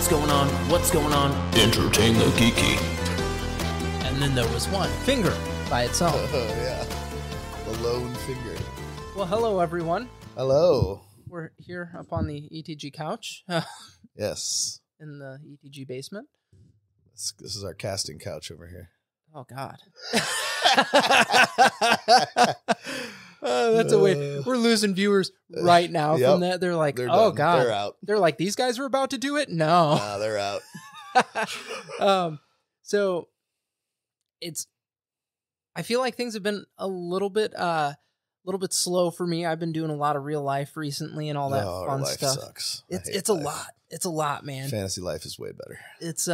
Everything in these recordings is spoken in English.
What's going on? What's going on? Entertain the Geeky. And then there was one, Finger, by itself. Oh, yeah. The lone finger. Well, hello, everyone. Hello. We're here up on the ETG couch. Yes. In the ETG basement. This is our casting couch over here. Oh, God. That's a way. We're losing viewers right now from that. They're like, They're oh, done. God. They're out. They're like, these guys were about to do it? No. Nah, they're out. So I feel like things have been a little bit slow for me. I've been doing a lot of real life recently and all that fun life stuff. Sucks. It's a lot. It's a lot, man. Fantasy life is way better. It's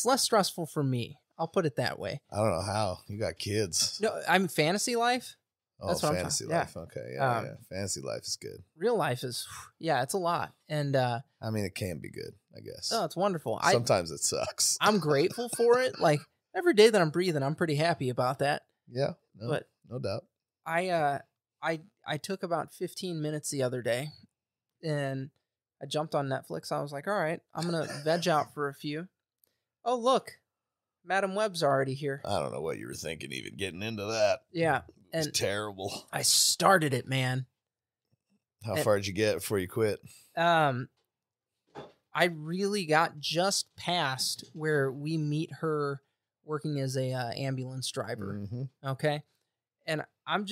less stressful for me. I'll put it that way. I don't know how. You got kids. No, I'm fantasy life. Oh, fantasy life. Yeah. Okay. Yeah, yeah. Fantasy life is good. Real life is, it's a lot. And I mean, it can be good, I guess. Oh, it's wonderful. Sometimes it sucks. I'm grateful for it. Like every day that I'm breathing, I'm pretty happy about that. Yeah. No doubt. I took about 15 minutes the other day and I jumped on Netflix. I was like, all right, I'm going to veg out for a few. Oh, look, Madam Web's already here. I don't know what you were thinking even getting into that. Yeah. It's terrible. I started it, man. How far did you get before you quit? I really got just past where we meet her working as a ambulance driver. Mm-hmm. Okay. And I'm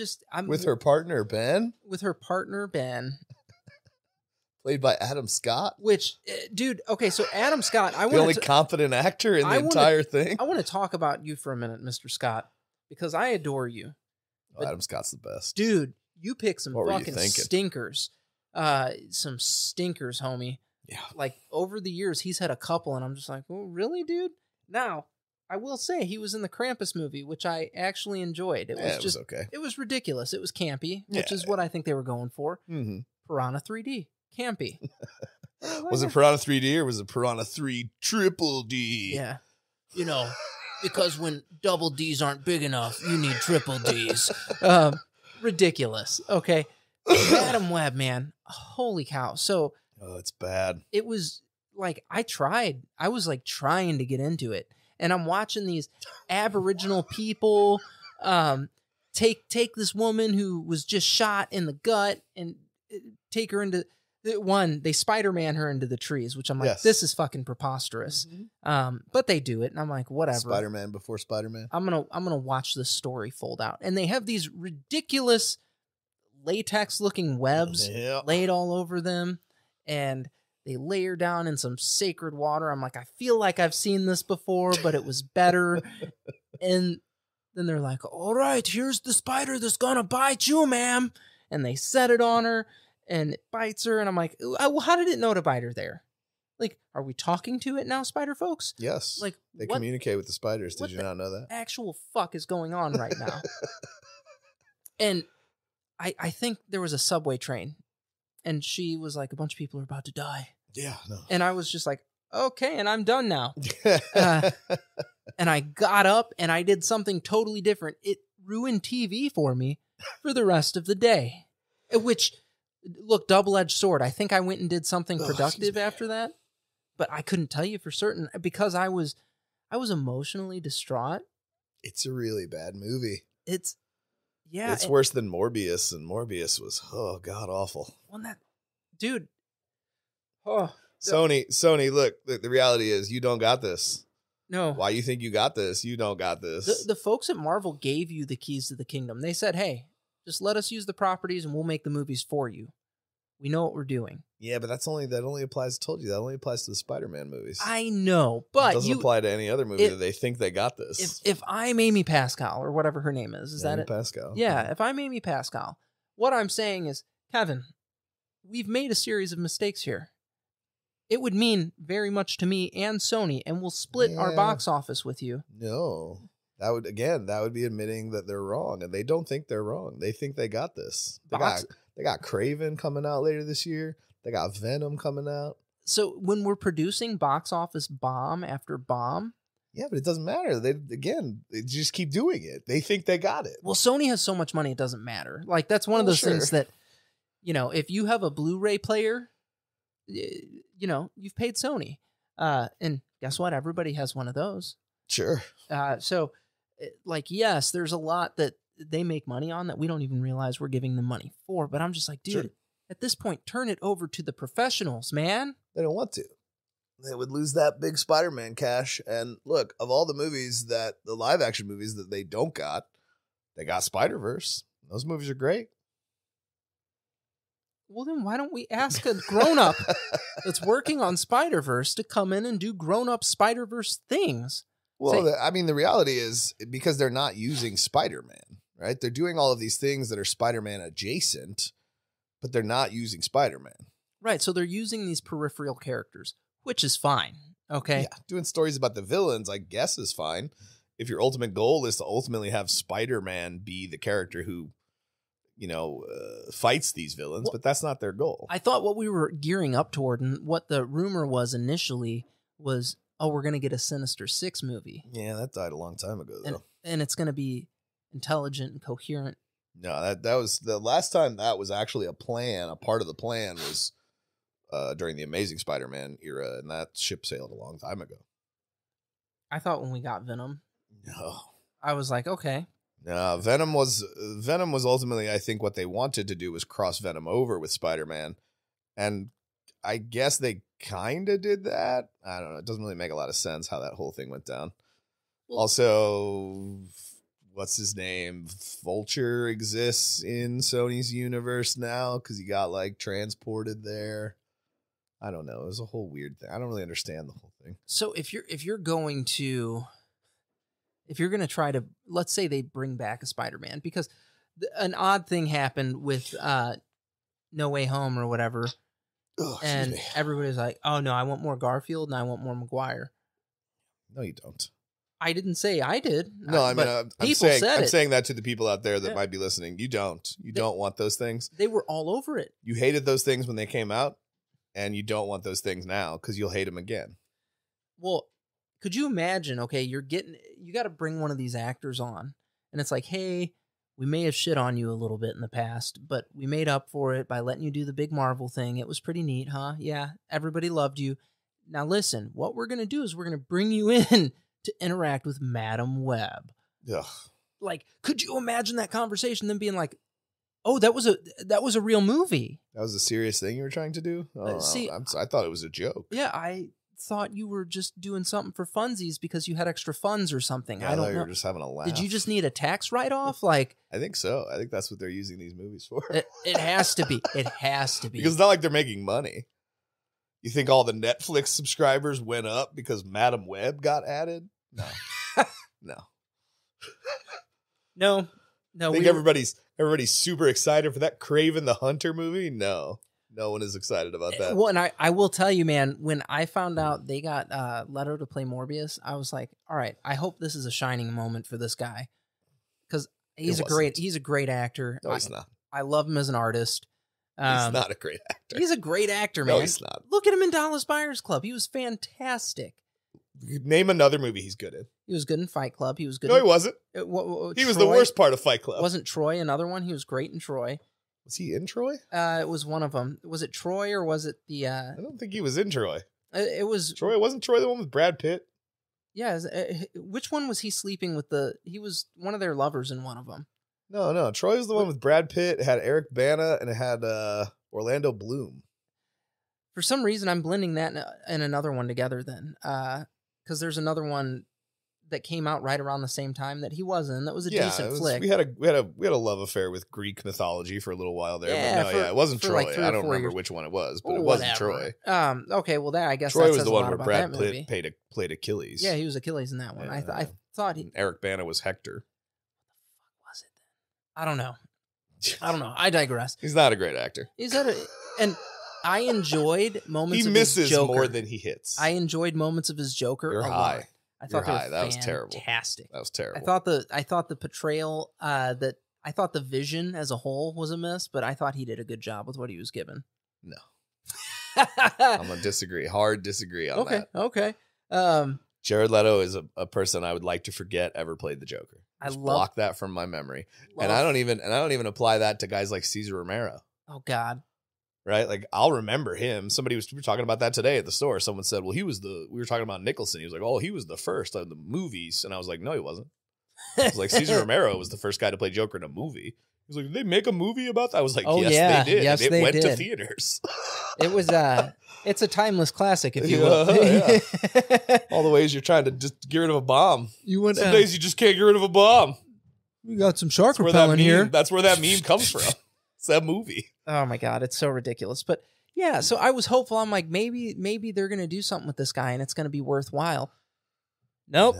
with her partner, Ben? With her partner, Ben. Played by Adam Scott? Which, dude, okay, so Adam Scott. The only competent actor in the entire thing? I want to talk about you for a minute, Mr. Scott, because I adore you. Oh, Adam Scott's the best. Dude, you pick some fucking stinkers. Some stinkers, homie. Yeah. Like, over the years, he's had a couple, and I'm just like, oh, really, dude? Now, I will say he was in the Krampus movie, which I actually enjoyed. It was okay. It was ridiculous. It was campy, which is what I think they were going for. Mm-hmm. Piranha 3D. Campy. Was it Piranha 3D or was it Piranha 3 Triple D? Yeah. You know, because when double Ds aren't big enough, you need triple Ds. Ridiculous. Okay. Madam Web, man. Holy cow. So. Oh, it's bad. It was like, I was like trying to get into it. And I'm watching these Aboriginal people take this woman who was just shot in the gut and take her into they Spider-Man her into the trees, which I'm like, This is fucking preposterous. Mm-hmm. But they do it, and I'm like, whatever. Spider-Man before Spider-Man. I'm gonna watch this story fold out, and they have these ridiculous latex-looking webs laid all over them, and they lay her down in some sacred water. I'm like, I feel like I've seen this before, but it was better. And then they're like, all right, here's the spider that's gonna bite you, ma'am. And they set it on her, and it bites her. And I'm like, how did it know to bite her there? Like, are we talking to it now, spider folks? Yes. Like, they communicate with the spiders. Did you not know that? Actual fuck is going on right now? And I think there was a subway train. And she was like, a bunch of people are about to die. Yeah, no. And I was just like, okay, and I'm done now. And I got up and I did something totally different. It ruined TV for me for the rest of the day. Which, look, double-edged sword. I think I went and did something productive after that. But I couldn't tell you for certain because I was emotionally distraught. It's a really bad movie. It's worse than Morbius, and Morbius was god awful. Well, dude. Oh, Sony. Look, the reality is you don't got this. No. Why you think you got this? You don't got this. The folks at Marvel gave you the keys to the kingdom. They said, "Hey, just let us use the properties, and we'll make the movies for you. We know what we're doing." Yeah, but that only applies. I told you that only applies to the Spider-Man movies. I know, but it doesn't apply to any other movie that they think they got this. If I'm Amy Pascal or whatever her name is that it? Pascal? Yeah, if I'm Amy Pascal, what I'm saying is, Kevin, we've made a series of mistakes here. It would mean very much to me and Sony, and we'll split our box office with you. No, that would be admitting that they're wrong, and they don't think they're wrong. They think they got this. They got Kraven coming out later this year. They got Venom coming out. So when we're producing box office bomb after bomb, yeah, but it doesn't matter. They just keep doing it. They think they got it. Well, Sony has so much money, it doesn't matter. Like, that's one of those things that, if you have a Blu-ray player, you know, you've paid Sony. And guess what? Everybody has one of those. Sure. So, like, yes, there's a lot that they make money on that we don't even realize we're giving them money for. But I'm just like, dude, sure. At this point, turn it over to the professionals, man. They don't want to. They would lose that big Spider-Man cash. And look, of all the movies the live action movies that they don't got, they got Spider-Verse. Those movies are great. Well, then why don't we ask a grown-up that's working on Spider-Verse to come in and do grown-up Spider-Verse things? Well, I mean, the reality is because they're not using Spider-Man, right? They're doing all of these things that are Spider-Man adjacent, but they're not using Spider-Man. Right, so they're using these peripheral characters, which is fine, okay? Yeah, doing stories about the villains, I guess, is fine. If your ultimate goal is to ultimately have Spider-Man be the character who, you know, fights these villains, but that's not their goal. I thought what we were gearing up toward and what the rumor was initially was, oh, we're going to get a Sinister Six movie. Yeah, that died a long time ago, though. And it's going to be intelligent and coherent. No, that was the last time that was actually a plan. A part of the plan was during the Amazing Spider-Man era, and that ship sailed a long time ago. I thought when we got Venom, no, I was like, okay. No, Venom was ultimately, I think, what they wanted to do was cross Venom over with Spider-Man, and I guess they kind of did that. I don't know. It doesn't really make a lot of sense how that whole thing went down. Well, also, what's his name? Vulture exists in Sony's universe now because he got like transported there. I don't know. It was a whole weird thing. I don't really understand the whole thing. So if you're going to try to, let's say they bring back a Spider-Man, because an odd thing happened with No Way Home or whatever, and everybody's like, oh no, I want more Garfield and I want more Maguire. No, you don't. I didn't say I did. No, I mean, I'm saying that to the people out there that might be listening. You don't. You don't want those things. They were all over it. You hated those things when they came out, and you don't want those things now because you'll hate them again. Well, could you imagine, okay, you got to bring one of these actors on, and it's like, hey, we may have shit on you a little bit in the past, but we made up for it by letting you do the big Marvel thing. It was pretty neat, huh? Yeah, everybody loved you. Now listen, what we're going to do is we're going to bring you in to interact with Madam Web. Ugh. Like, could you imagine that conversation, them being like, oh, that was a real movie. That was a serious thing you were trying to do? Oh, I thought it was a joke. Yeah, I thought you were just doing something for funsies because you had extra funds or something. Yeah, I don't know. You were just having a laugh. Did you just need a tax write-off? Like, I think so. I think that's what they're using these movies for. It has to be. It has to be. Because it's not like they're making money. You think all the Netflix subscribers went up because Madam Web got added? No. No. I think everybody's super excited for that Kraven the Hunter movie? No one is excited about that. Well, and I will tell you, man, when I found out they got Leto to play Morbius, I was like, all right, I hope this is a shining moment for this guy. Because he's a great actor. No, he's not. I love him as an artist. He's not a great actor. He's a great actor, man. No, he's not. Look at him in Dallas Buyers Club. He was fantastic. Name another movie he's good in. He was good in Fight Club. He was good. No, he wasn't. He was the worst part of Fight Club. Wasn't Troy another one? He was great in Troy. Was he in Troy? It was one of them. Was it Troy or was it the... I don't think he was in Troy. It was... Troy. Wasn't Troy the one with Brad Pitt? Yeah. Which one was he sleeping with He was one of their lovers in one of them. No. Troy was the one with Brad Pitt. It had Eric Bana and it had Orlando Bloom. For some reason, I'm blending that and another one together then. Because there's another one that came out right around the same time that he was in. That was a decent flick. We had a love affair with Greek mythology for a little while there. Yeah, but it wasn't Troy. Like I don't remember which one it was, but it wasn't Troy. Okay, well, I guess Troy that was says the a one lot where about Brad that Pitt movie. played Achilles. Yeah, he was Achilles in that one. Yeah, I thought he... Eric Bana was Hector. What was it then? I don't know. I digress. He's not a great actor. And I enjoyed moments of his Joker. He misses more than he hits. I enjoyed moments of his Joker. You're high. I thought that was terrible. Fantastic. That was terrible. I thought the portrayal I thought the vision as a whole was a miss, but I thought he did a good job with what he was given. No. I'm gonna disagree. Hard disagree on that. Okay. Jared Leto is a person I would like to forget ever played the Joker. Block that from my memory. And I don't even apply that to guys like Cesar Romero. Oh God. right? Like, I'll remember him. We were talking about that today at the store. Someone said, well, we were talking about Nicholson. He was like, oh, he was the first of the movies. And I was like, no, he wasn't. I was like, Cesar Romero was the first guy to play Joker in a movie. He was like, did they make a movie about that? I was like, oh, yes, yeah. they did. Yes, it they went did. to theaters. It was it's a timeless classic, if you will. Yeah. All the ways you're trying to just get rid of a bomb. Some days you just can't get rid of a bomb. We got some shark repellent here. That's where that meme comes from. It's that movie. Oh my God, it's so ridiculous. But yeah, so I was hopeful. I'm like, maybe they're gonna do something with this guy and it's gonna be worthwhile. Nope.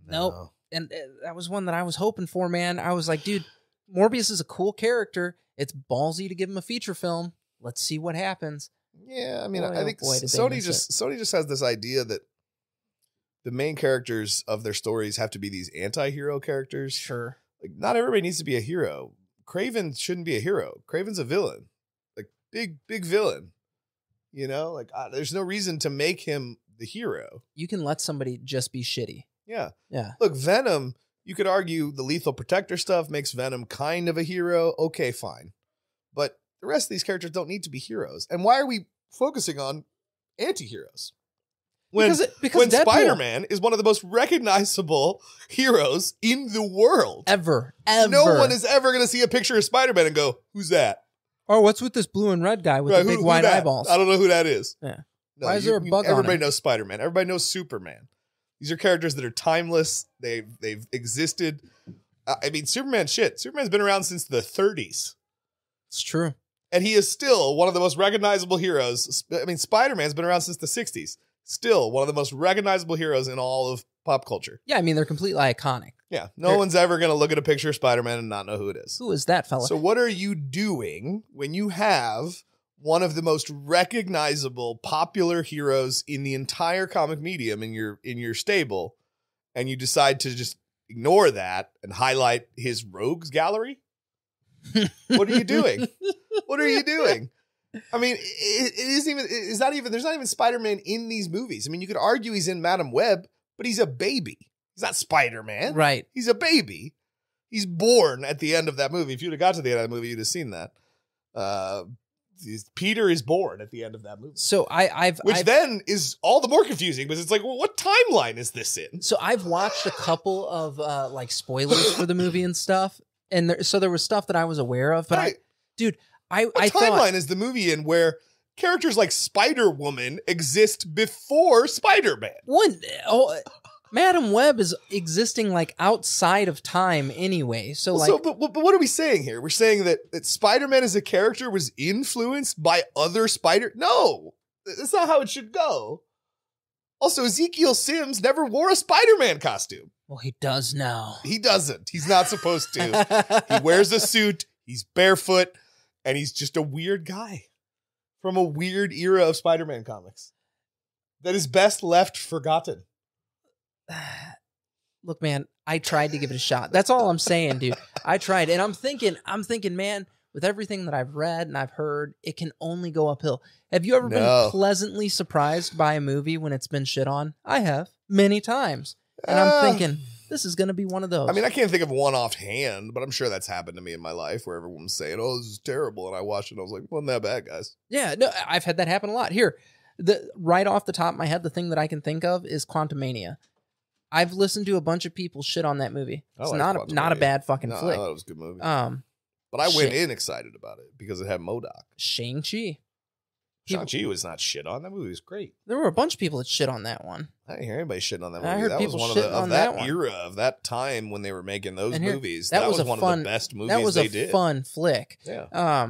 Nope. And that was one that I was hoping for, man. I was like, dude, Morbius is a cool character. It's ballsy to give him a feature film. Let's see what happens. Yeah, I mean, I think Sony just has this idea that the main characters of their stories have to be these anti-hero characters. Sure. Like, not everybody needs to be a hero. Kraven shouldn't be a hero. Kraven's a villain. Like, big villain. You know? Like, there's no reason to make him the hero. You can let somebody just be shitty. Yeah. Yeah. Look, Venom, you could argue the Lethal Protector stuff makes Venom kind of a hero. Okay, fine. But the rest of these characters don't need to be heroes. And why are we focusing on anti-heroes? When Spider-Man is one of the most recognizable heroes in the world. Ever. No one is ever going to see a picture of Spider-Man and go, who's that? Or what's with this blue and red guy with the big wide eyeballs? I don't know who that is. Yeah. No, why is there a bug on him? Everybody knows Spider-Man. Everybody knows Superman. These are characters that are timeless. They've existed. I mean, Superman's been around since the 30s. It's true. And he is still one of the most recognizable heroes. I mean, Spider-Man's been around since the 60s. Still one of the most recognizable heroes in all of pop culture. Yeah, I mean, they're completely iconic. Yeah, no one's ever going to look at a picture of Spider-Man and not know who it is. Who is that fella? So what are you doing when you have one of the most recognizable, popular heroes in the entire comic medium in your stable, and you decide to just ignore that and highlight his rogues gallery? What are you doing? What are you doing? I mean, there's not even Spider-Man in these movies. I mean, you could argue he's in Madam Web, but he's a baby. He's not Spider-Man. Right. He's a baby. He's born at the end of that movie. If you'd have got to the end of the movie, you'd have seen that. Peter is born at the end of that movie. So I've then is all the more confusing because it's like, well, what timeline is this in? So I've watched a couple of like spoilers for the movie and stuff, and there was stuff that I was aware of, but right. What timeline is the movie in where characters like Spider-Woman exist before Spider-Man? Madam Web is existing like outside of time anyway. But what are we saying here? We're saying that Spider-Man as a character was influenced by other No, that's not how it should go. Also, Ezekiel Sims never wore a Spider-Man costume. Well, he does now. He doesn't. He's not supposed to. He wears a suit. He's barefoot. And he's just a weird guy from a weird era of Spider-Man comics that is best left forgotten. Look, man, I tried to give it a shot. That's all I'm saying, dude. I tried. And I'm thinking, man, with everything that I've read and I've heard, it can only go uphill. Have you ever been pleasantly surprised by a movie when it's been shit on? I have many times. And I'm thinking, this is going to be one of those. I mean, I can't think of one offhand, but I'm sure that's happened to me in my life where everyone's saying, oh, this is terrible. And I watched it and I was like, wasn't that bad, guys? Yeah, no, I've had that happen a lot. Here, right off the top of my head, the thing that I can think of is Quantumania. I've listened to a bunch of people shit on that movie. It's not a bad fucking flick. I thought it was a good movie. But I went in excited about it because it had MODOK. Shang-Chi. Shang-Chi was not shit on. That movie was great. There were a bunch of people that shit on that one. I didn't hear anybody shitting on that movie. I heard that people was one shitting of on that one. era of that time when they were making those movies. That was one of the best movies they did. That was a fun flick. Yeah.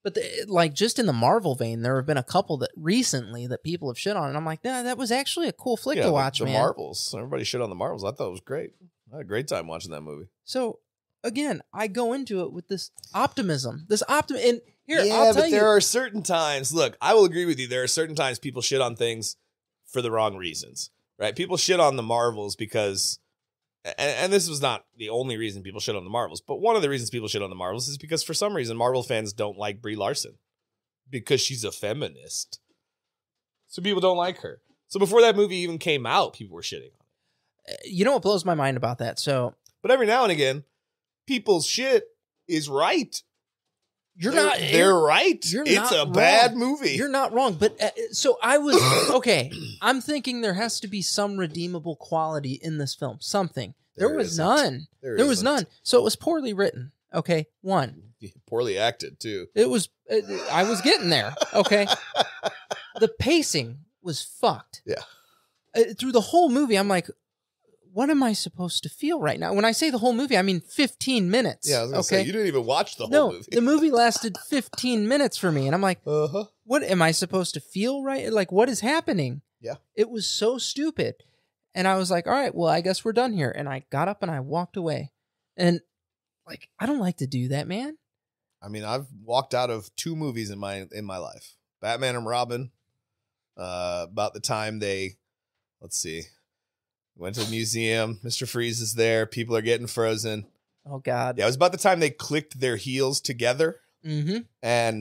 But like just in the Marvel vein, there have been a couple that recently that people have shit on, and I'm like, nah, that was actually a cool flick to watch, the man. Marvels. Everybody shit on the Marvels. I thought it was great. I had a great time watching that movie. So again, I go into it with this optimism. And here, yeah, I'll tell but there are certain times. Look, I will agree with you. There are certain times people shit on things for the wrong reasons, right? People shit on the Marvels because, and this was not the only reason people shit on the Marvels, but one of the reasons people shit on the Marvels is because for some reason Marvel fans don't like Brie Larson because she's a feminist. So people don't like her. So before that movie even came out, people were shitting on it. You know what blows my mind about that? But every now and again, people's shit is right. They're right. It's a bad movie. You're not wrong. But so I was okay. I'm thinking there has to be some redeemable quality in this film. Something. There was none. There was none. So it was poorly written. Okay. One. Poorly acted too. It was. I was getting there. Okay. The pacing was fucked. Yeah. Through the whole movie, I'm like, what am I supposed to feel right now? When I say the whole movie, I mean 15 minutes. Yeah, I was gonna say, you didn't even watch the whole movie. The movie lasted 15 minutes for me, and I'm like, what am I supposed to feel right? Like, what is happening? Yeah. It was so stupid. And I was like, all right, well, I guess we're done here. And I got up and I walked away. And, like, I don't like to do that, man. I mean, I've walked out of 2 movies in my life. Batman and Robin, about the time they, let's see, went to the museum. Mr. Freeze is there. People are getting frozen. Oh, God. Yeah, it was about the time they clicked their heels together. Mm-hmm. And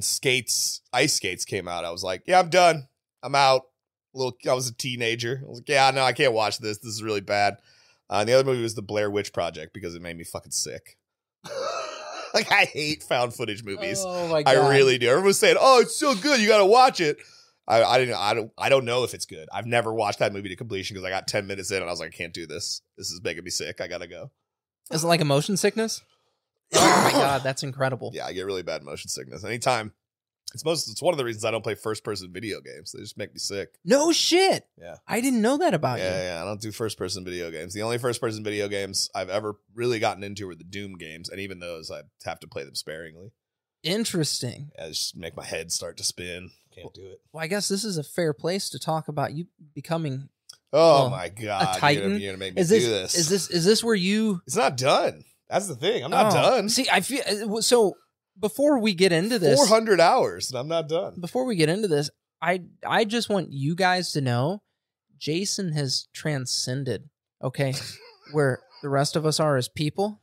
ice skates came out. I was like, yeah, I'm done. I'm out. I was a teenager. I was like, yeah, no, I can't watch this. This is really bad. And the other movie was The Blair Witch Project because it made me fucking sick. Like, I hate found footage movies. Oh, my God. I really do. Everyone's saying, oh, it's so good. You got to watch it. I don't know if it's good. I've never watched that movie to completion because I got 10 minutes in and I was like, I can't do this. This is making me sick. I gotta go. Is it like a motion sickness? Oh my God, that's incredible. Yeah, I get really bad motion sickness. Anytime. It's one of the reasons I don't play first person video games. They just make me sick. No shit. Yeah. I didn't know that about you. Yeah. I don't do first person video games. The only first person video games I've ever really gotten into were the Doom games, and even those I have to play them sparingly. Interesting. Yeah, just make my head start to spin. Can't do it. Well, I guess this is a fair place to talk about you becoming. Oh my God! A Titan. You're gonna make me do this. Is this where you? It's not done. That's the thing. I'm not done. See, I feel so. Before we get into this, 400 hours, and I'm not done. Before we get into this, I just want you guys to know, Jason has transcended. Okay, where the rest of us are as people.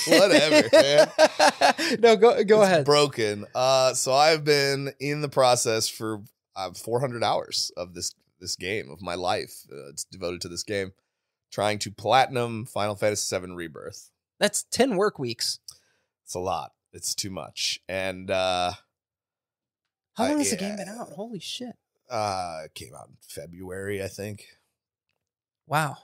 Whatever, man. No, go ahead. Broken. So I've been in the process for 400 hours of this game of my life. It's devoted to this game, trying to platinum Final Fantasy VII Rebirth. That's 10 work weeks. It's a lot. It's too much. And how long has the game been out? Holy shit! It came out in February, I think. Wow.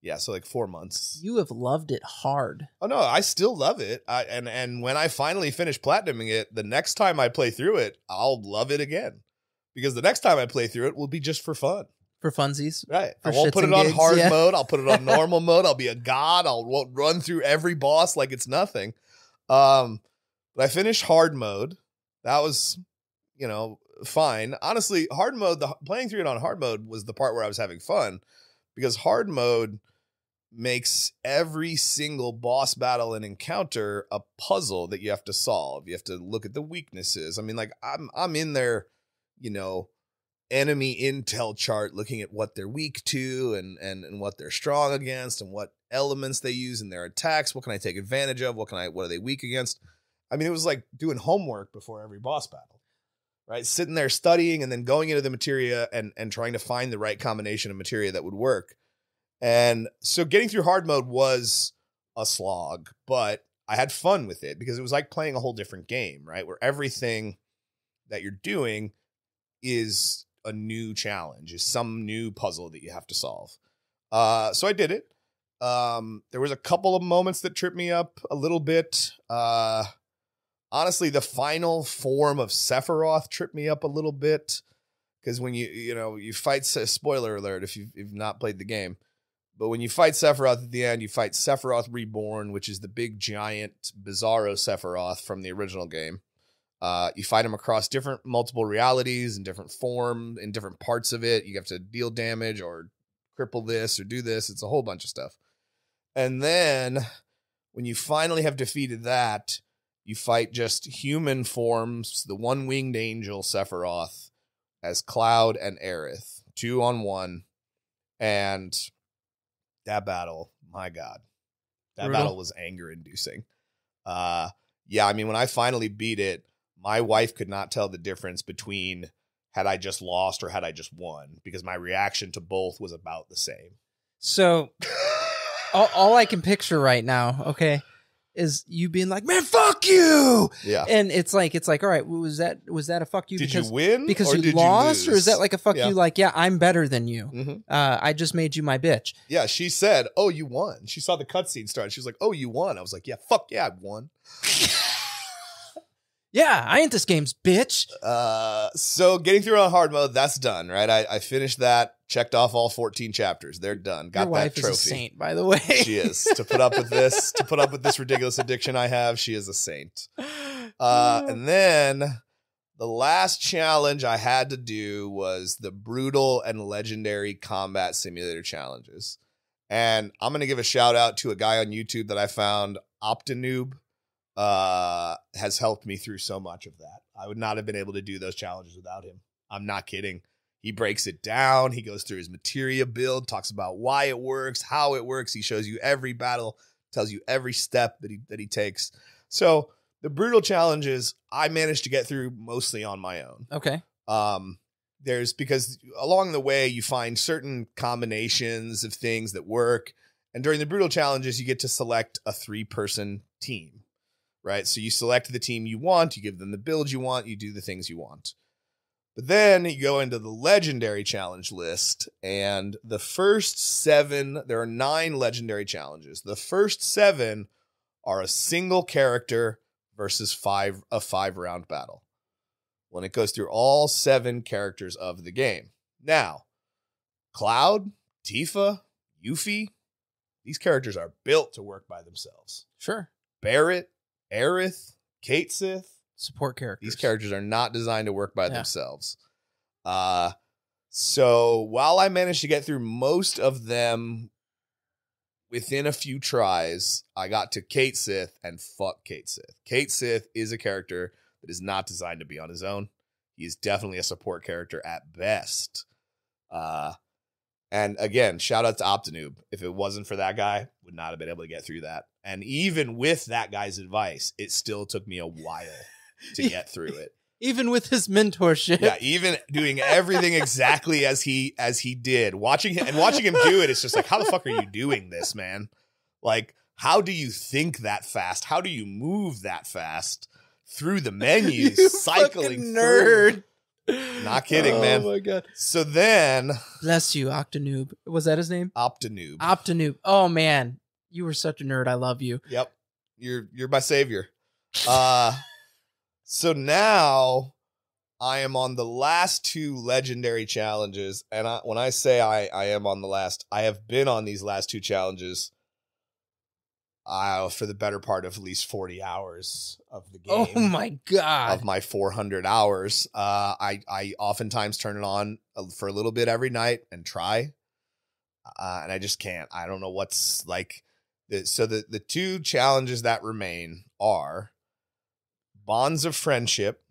Yeah, so like 4 months. You have loved it hard. Oh no, I still love it. And when I finally finish platinuming it, the next time I play through it, I'll love it again. Because the next time I play through it will be just for fun. For funsies. Right. I won't put it on hard mode. I'll put it on normal mode. I'll be a god. I'll run through every boss like it's nothing. But I finished hard mode. That was, fine. Honestly, hard mode, playing through it on hard mode was the part where I was having fun. Because hard mode makes every single boss battle and encounter a puzzle that you have to solve. You have to look at the weaknesses. I mean, like I'm in there, enemy intel chart, looking at what they're weak to and what they're strong against and what elements they use in their attacks. What can I take advantage of? What are they weak against? I mean, it was like doing homework before every boss battle, right? Sitting there studying and then going into the materia and trying to find the right combination of materia that would work. And so getting through hard mode was a slog, but I had fun with it because it was like playing a whole different game, right? Where everything that you're doing is a new challenge, is some new puzzle that you have to solve. So I did it. There was a couple of moments that tripped me up a little bit. Honestly, the final form of Sephiroth tripped me up a little bit because when you fight, spoiler alert if you've not played the game, but when you fight Sephiroth at the end, you fight Sephiroth Reborn, which is the big giant Bizarro Sephiroth from the original game. You fight him across multiple realities in different form, in different parts of it. You have to deal damage or cripple this or do this. It's a whole bunch of stuff. And then when you finally have defeated that, you fight just human forms, the one-winged angel Sephiroth as Cloud and Aerith, 2-on-1. And that battle, my God, that battle was anger-inducing. Yeah, I mean, when I finally beat it, my wife could not tell the difference between had I just lost or had I just won because my reaction to both was about the same. So all I can picture right now, okay, is you being like, man, fuck you. Yeah. And it's like, all right, was that a fuck you? Did because you win? Because or you did lost? you Or is that like a fuck Yeah. you? Like, yeah, I'm better than you. Mm-hmm. I just made you my bitch. Yeah, she said, "Oh, you won." She saw the cutscene start. She was like, "Oh, you won." I was like, "Yeah, fuck yeah, I won." Yeah, I ain't this game's bitch. So getting through on hard mode, that's done, right? I finished that, checked off all 14 chapters. They're done. Got Your wife that trophy. is a saint, by the way. She is. To put up with this ridiculous addiction I have, she is a saint. And then the last challenge I had to do was the brutal and legendary combat simulator challenges. And I'm going to give a shout out to a guy on YouTube that I found, Optinoob. Has helped me through so much of that. I would not have been able to do those challenges without him. I'm not kidding. He breaks it down. He goes through his materia build, talks about why it works, how it works. He shows you every battle, tells you every step that he takes. So the brutal challenges, I managed to get through mostly on my own. Okay. Because along the way you find certain combinations of things that work. And during the brutal challenges, you get to select a 3-person team. Right. So you select the team you want, you give them the build you want, you do the things you want. But then you go into the legendary challenge list, and the first 7, there are 9 legendary challenges. The first 7 are a single character versus a 5-round battle. When it goes through all 7 characters of the game. Now, Cloud, Tifa, Yuffie, these characters are built to work by themselves. Sure. Barrett, Aerith, Kate Sith. Support characters. These characters are not designed to work by themselves. So while I managed to get through most of them within a few tries, I got to Kate Sith, and fuck Kate Sith. Kate Sith is a character that is not designed to be on his own. He is definitely a support character at best. And again, shout out to Optinoob. If it wasn't for that guy, would not have been able to get through that. And even with that guy's advice, it still took me a while to get through it. Even with his mentorship. Yeah, even doing everything exactly as he did. Watching him do it, it's just like, how the fuck are you doing this, man? Like, how do you think that fast? How do you move that fast through the menus, you cycling nerd. through? Not kidding, man. Oh my god. So then, bless you, Octonoob. Was that his name? Optinoob. Optinoob. Oh man, you were such a nerd. I love you. Yep, you're my savior. So now I am on the last 2 legendary challenges, and when I say I am on the last, I have been on these last 2 challenges for the better part of at least 40 hours of the game. Oh my god. Of my 400 hours. I oftentimes turn it on for a little bit every night and try. And I just can't. I don't know what's like. So the 2 challenges that remain are Bonds of Friendship,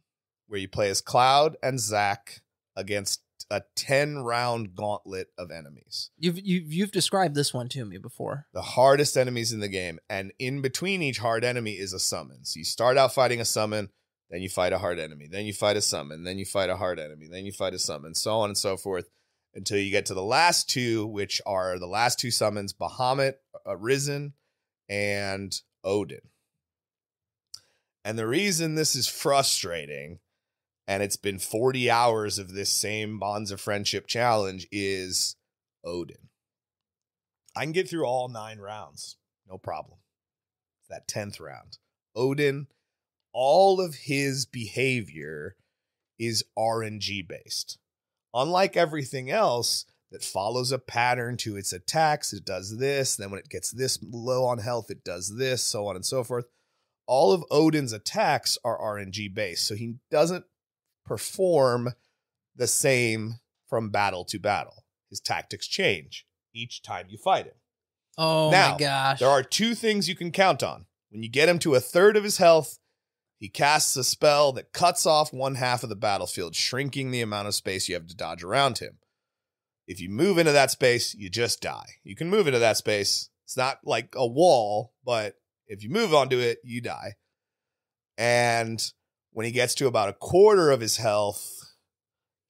where you play as Cloud and Zack against a 10-round gauntlet of enemies. You've described this one to me before. The hardest enemies in the game, and in between each hard enemy is a summon. So you start out fighting a summon, then you fight a hard enemy, then you fight a summon, then you fight a hard enemy, then you fight a summon, so on and so forth, until you get to the last 2, which are the last 2 summons, Bahamut, Arisen, and Odin. And the reason this is frustrating, and it's been 40 hours of this same Bonds of Friendship challenge, is Odin. I can get through all 9 rounds. No problem. That 10th round. Odin, all of his behavior is RNG based. Unlike everything else that follows a pattern to its attacks, it does this. Then when it gets this low on health, it does this, so on and so forth. All of Odin's attacks are RNG based. So he doesn't perform the same from battle to battle. His tactics change each time you fight him. Oh now, my gosh. There are 2 things you can count on. When you get him to a third of his health, he casts a spell that cuts off 1/2 of the battlefield, shrinking the amount of space you have to dodge around him. If you move into that space, you just die. You can move into that space. It's not like a wall, but if you move onto it, you die. And when he gets to about a quarter of his health,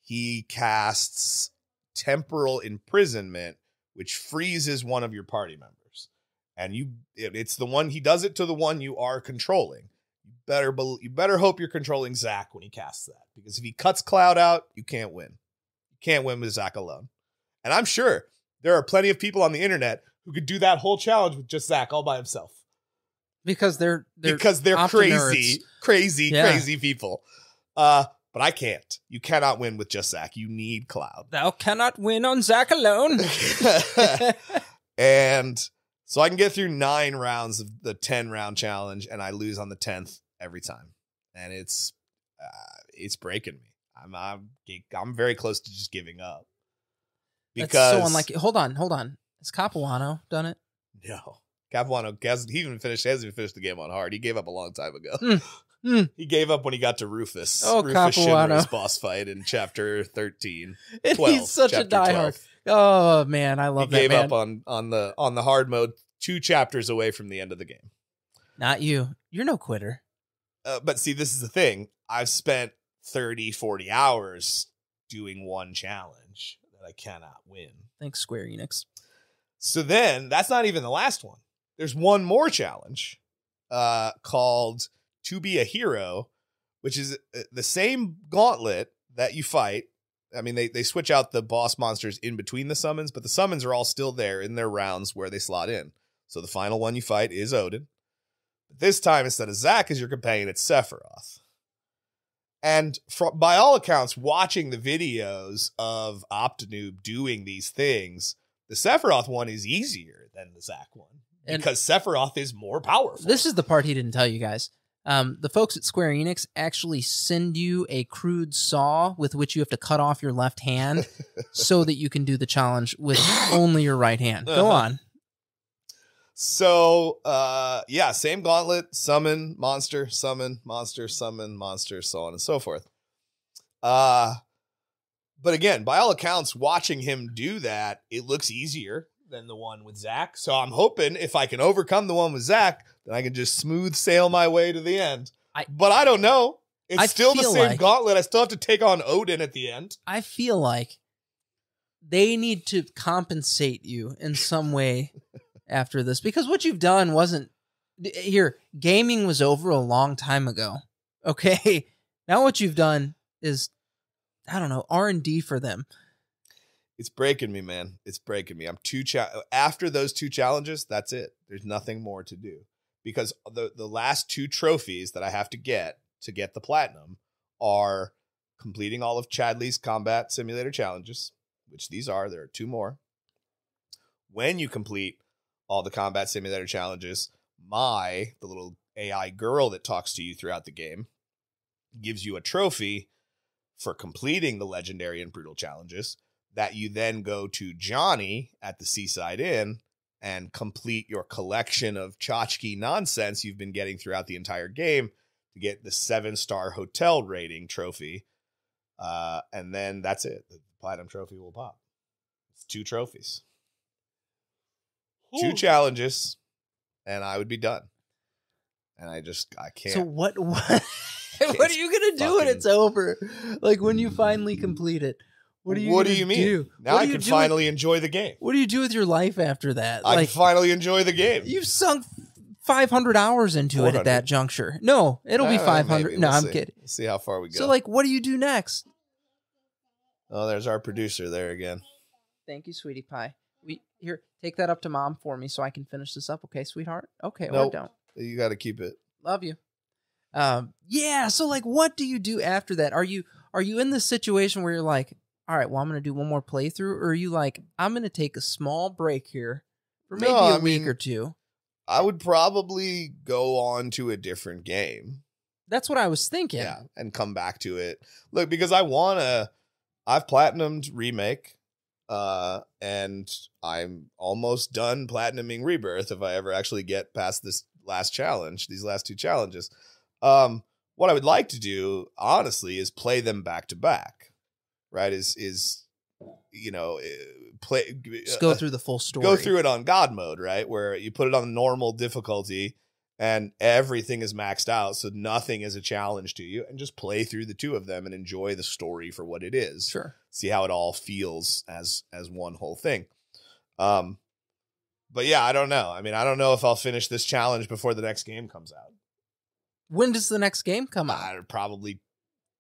he casts Temporal Imprisonment, which freezes one of your party members. And it's the one, he does it to the one you are controlling. You better hope you're controlling Zach when he casts that, because if he cuts Cloud out, you can't win. You can't win with Zach alone. And I'm sure there are plenty of people on the internet who could do that whole challenge with just Zach all by himself. Because they're crazy people. But I can't. You cannot win with just Zach. You need Cloud. Thou cannot win on Zach alone. And so I can get through 9 rounds of the 10-round challenge, and I lose on the 10th every time. And it's breaking me. I'm very close to just giving up. Because that's so unlike. Hold on. Has Capuano done it? No. Capuano hasn't even finished the game on hard. He gave up a long time ago. He gave up when he got to Rufus. Oh, Rufus Capuano. Shinra's boss fight in chapter 13. And 12, he's such a diehard. 12. Oh man, I love that. He gave man. up on the hard mode 2 chapters away from the end of the game. Not you. You're no quitter. But see, this is the thing. I've spent 30, 40 hours doing one challenge that I cannot win. Thanks, Square Enix. So then, that's not even the last one. There's one more challenge called To Be a Hero, which is the same gauntlet that you fight. I mean, they switch out the boss monsters in between the summons, but the summons are all still there in their rounds where they slot in. So the final one you fight is Odin. But this time, instead of Zack as your companion, it's Sephiroth. And by all accounts, watching the videos of Optinoob doing these things, the Sephiroth one is easier than the Zack one. Because Sephiroth is more powerful. This is the part he didn't tell you guys. The folks at Square Enix actually send you a crude saw with which you have to cut off your left hand so that you can do the challenge with only your right hand. Go on. So, same gauntlet, summon, monster, summon, monster, summon, monster, so on and so forth. But again, by all accounts, watching him do that, it looks easier than the one with Zack. So I'm hoping if I can overcome the one with Zack, then I can just smooth sail my way to the end. But I don't know. It's still the same gauntlet. I still have to take on Odin at the end. I feel like they need to compensate you in some way after this, because what you've done wasn't here. Gaming was over a long time ago. Okay. Now what you've done is, I don't know, R&D for them. It's breaking me, man. It's breaking me. After those 2 challenges, that's it. There's nothing more to do, because the last 2 trophies that I have to get the platinum are completing all of Chadley's combat simulator challenges, which these are. There are 2 more. When you complete all the combat simulator challenges, the little AI girl that talks to you throughout the game, gives you a trophy for completing the legendary and brutal challenges that you then go to Johnny at the Seaside Inn and complete your collection of tchotchke nonsense you've been getting throughout the entire game to get the 7-star hotel rating trophy. And then that's it. The platinum trophy will pop. It's 2 trophies. Ooh. 2 challenges, and I would be done. And I can't. So what what are you going to do when it's over? Like when you finally complete it? What do you mean? Now I can finally enjoy the game. What do you do with your life after that? I can finally enjoy the game. You've sunk 500 hours into it at that juncture. No, it'll be 500. No, I'm kidding. We'll see how far we go. So, what do you do next? Oh, there's our producer there again. Thank you, sweetie pie. Here, take that up to mom for me so I can finish this up. Okay, sweetheart? Okay, nope. Or don't. You got to keep it. Love you. Yeah, so, what do you do after that? Are you in this situation where you're like, all right, well, I'm going to do one more playthrough? Or are you like, I'm going to take a small break here for maybe a week or 2? I would probably go on to a different game. That's what I was thinking. Yeah, and come back to it. Look, because I've platinumed Remake, and I'm almost done platinuming Rebirth if I ever actually get past this last challenge, these last 2 challenges. What I would like to do, honestly, is play them back to back. Right, play. Just go through the full story. Go through it on God mode, right, where you put it on normal difficulty and everything is maxed out, so nothing is a challenge to you, and just play through the 2 of them and enjoy the story for what it is. Sure. See how it all feels as one whole thing. But yeah, I don't know. I mean, I don't know if I'll finish this challenge before the next game comes out. When does the next game come out? Probably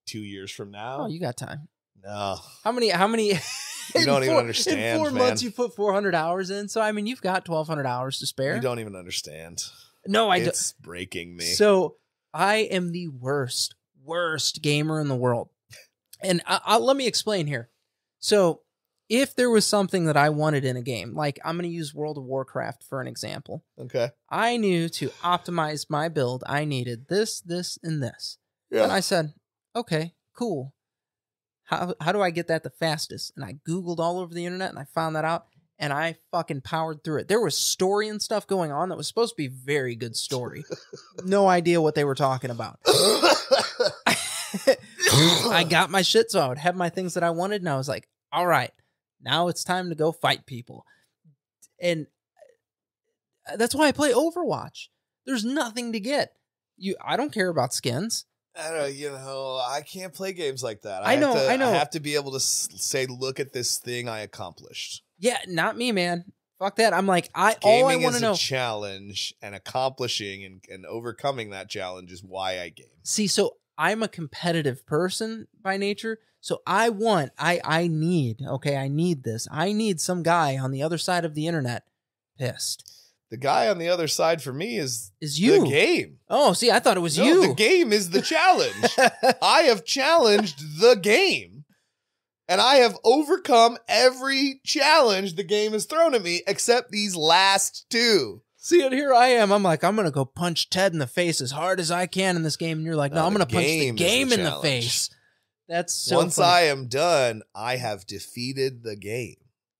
2 years from now. Oh, you got time. No. How many? You don't even understand, in 4 man. months, you put 400 hours in. So, I mean, you've got 1,200 hours to spare. You don't even understand. No, I don't. It's breaking me. So, I am the worst gamer in the world. And let me explain here. So, if there was something that I wanted in a game, like I'm going to use World of Warcraft for an example. Okay. I knew to optimize my build, I needed this, and this. Yeah. And I said, okay, cool. How do I get that the fastest? And I Googled all over the internet and I found that out and I fucking powered through it. There was story and stuff going on that was supposed to be very good story. No idea what they were talking about. I got my shit, so I would have my things that I wanted, and I was like, all right, now it's time to go fight people. And that's why I play Overwatch. There's nothing to get. I don't care about skins. I don't know, I can't play games like that. I know. I have to be able to say, look at this thing I accomplished. Yeah, not me, man. Fuck that. I'm like, all I want to know. A challenge, and accomplishing and overcoming that challenge is why I game. See, so I'm a competitive person by nature. So I need this. I need some guy on the other side of the internet pissed. The guy on the other side for me is you. The game. Oh, see, I thought it was you. The game is the challenge. I have challenged the game. And I have overcome every challenge the game has thrown at me except these last two. See, and here I am. I'm like, I'm going to go punch Ted in the face as hard as I can in this game. And you're like, no, I'm going to punch the game in the face. That's so Once funny. I am done, I have defeated the game.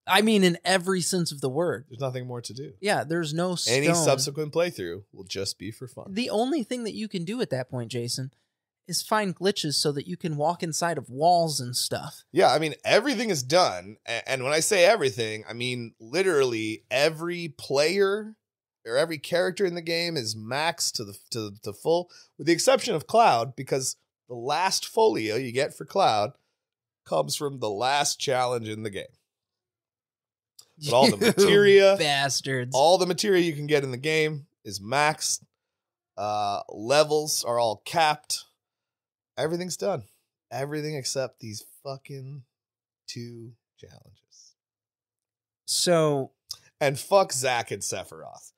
I mean, in every sense of the word. There's nothing more to do. Yeah, there's no stone. Any subsequent playthrough will just be for fun. The only thing that you can do at that point, Jason, is find glitches so that you can walk inside of walls and stuff. Yeah, I mean, everything is done. And when I say everything, I mean literally every player or every character in the game is maxed to the full, with the exception of Cloud, because the last folio you get for Cloud comes from the last challenge in the game. But all the materia, bastards, all the materia you can get in the game is maxed. Levels are all capped. Everything's done. Everything except these fucking 2 challenges. So, and fuck Zach and Sephiroth,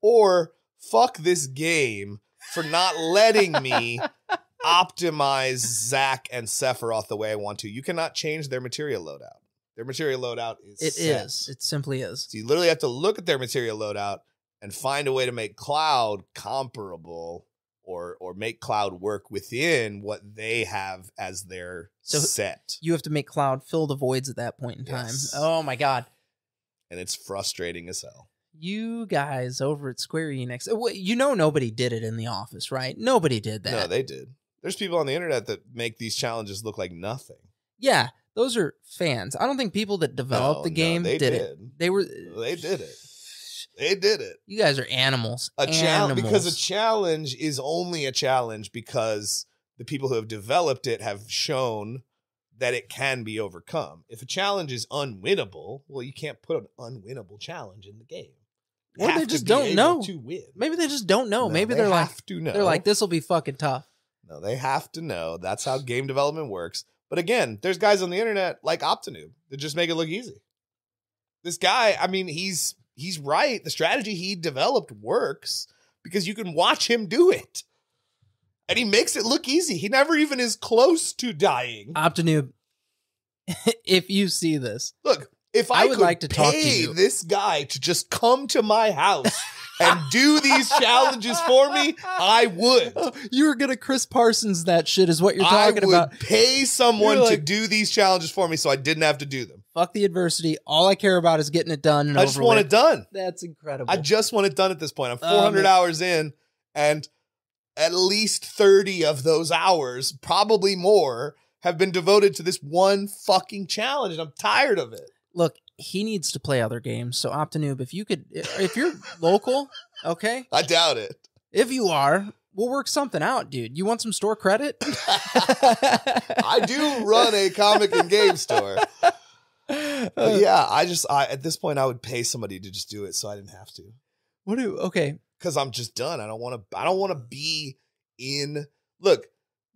or fuck this game for not letting me optimize Zach and Sephiroth the way I want to. You cannot change their materia loadout. Their material loadout is set. It simply is. So you literally have to look at their material loadout and find a way to make Cloud comparable or make Cloud work within what they have as their set. You have to make Cloud fill the voids at that point in time. Yes. Oh my God. And it's frustrating as hell. You guys over at Square Enix, nobody did it in the office, right? Nobody did that. No, they did. There's people on the internet that make these challenges look like nothing. Yeah. Those are fans. I don't think people that developed the game did it. They did it. They did it. You guys are animals. Because a challenge is only a challenge because the people who have developed it have shown that it can be overcome. If a challenge is unwinnable, well, you can't put an unwinnable challenge in the game. Or they just don't know. To win. Maybe they just don't know. No, Maybe they they're have to know. They're like, this will be fucking tough. No, they have to know. That's how game development works. But again, there's guys on the internet like Optinoob that just make it look easy. This guy, I mean, he's right. The strategy he developed works because you can watch him do it. And he makes it look easy. He never even is close to dying. Optinoob, if you see this. Look, if I would like to talk to you, this guy to just come to my house and do these challenges for me, I would. You were going to Chris Parsons that shit is what you're talking about. I would pay someone to do these challenges for me so I didn't have to do them. Fuck the adversity. All I care about is getting it done. And I just want it done. That's incredible. I just want it done at this point. I'm 400 hours in, and at least 30 of those hours, probably more, have been devoted to this one fucking challenge, and I'm tired of it. Look, he needs to play other games. So Optinoob, if you're local, okay? I doubt it. If you are, we'll work something out, dude. You want some store credit? I do run a comic and game store. But yeah, I at this point I would pay somebody to just do it so I didn't have to. Okay. Because I'm just done. I don't want to be in. Look,